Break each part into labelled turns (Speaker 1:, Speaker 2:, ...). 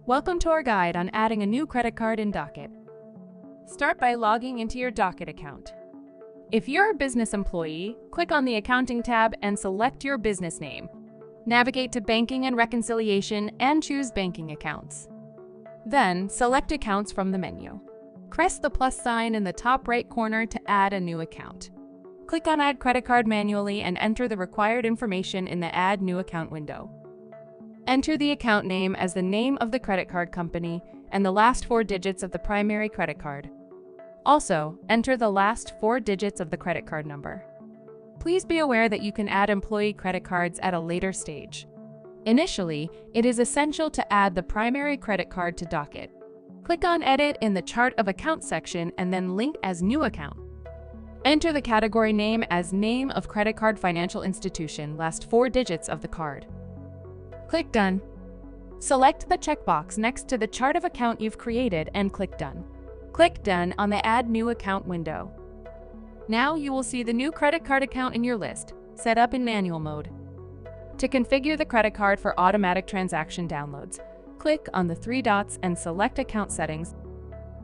Speaker 1: Welcome to our guide on adding a new credit card in Docket. Start by logging into your Docket account. If you're a business employee, click on the Accounting tab and select your business name. Navigate to Banking and Reconciliation and choose Banking Accounts. Then, select Accounts from the menu. Press the plus sign in the top right corner to add a new account. Click on Add Credit Card manually and enter the required information in the Add New Account window. Enter the account name as the name of the credit card company and the last 4 digits of the primary credit card. Also, enter the last 4 digits of the credit card number. Please be aware that you can add employee credit cards at a later stage. Initially, it is essential to add the primary credit card to Docket. Click on Edit in the Chart of Accounts section and then Link as New Account. Enter the category name as Name of Credit Card Financial Institution, last 4 digits of the card. Click Done. Select the checkbox next to the chart of account you've created and click Done. Click Done on the Add New Account window. Now you will see the new credit card account in your list, set up in manual mode. To configure the credit card for automatic transaction downloads, click on the 3 dots and select Account Settings.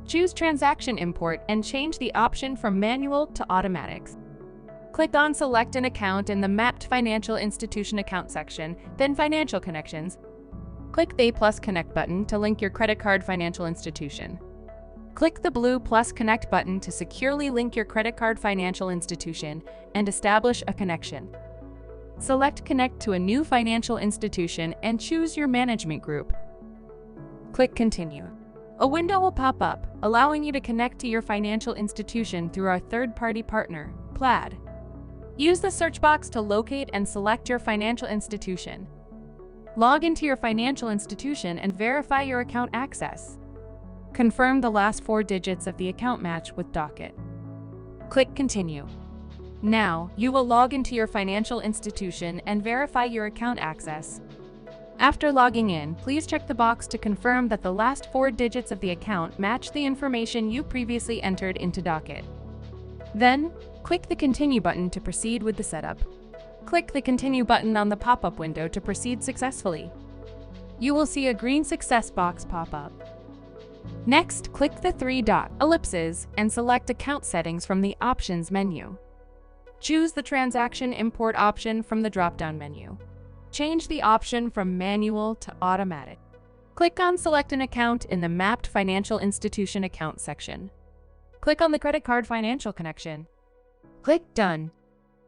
Speaker 1: Choose Transaction Import and change the option from Manual to Automatics. Click on Select an account in the Mapped Financial Institution Account section, then Financial Connections. Click the Plus Connect button to link your credit card financial institution. Click the blue Plus Connect button to securely link your credit card financial institution and establish a connection. Select Connect to a new financial institution and choose your management group. Click Continue. A window will pop up, allowing you to connect to your financial institution through our third-party partner, Plaid. Use the search box to locate and select your financial institution. Log into your financial institution and verify your account access. Confirm the last 4 digits of the account match with Docket. Click Continue. Now, you will log into your financial institution and verify your account access. After logging in, please check the box to confirm that the last 4 digits of the account match the information you previously entered into Docket. Then, click the Continue button to proceed with the setup. Click the Continue button on the pop-up window to proceed successfully. You will see a green success box pop up. Next, click the 3-dot ellipses and select Account Settings from the Options menu. Choose the Transaction Import option from the drop-down menu. Change the option from Manual to Automatic. Click on Select an account in the Mapped Financial Institution Account section. Click on the Credit Card Financial Connection. Click Done.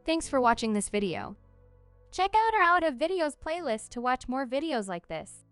Speaker 2: Thanks for watching this video. Check out our Out of Videos playlist to watch more videos like this.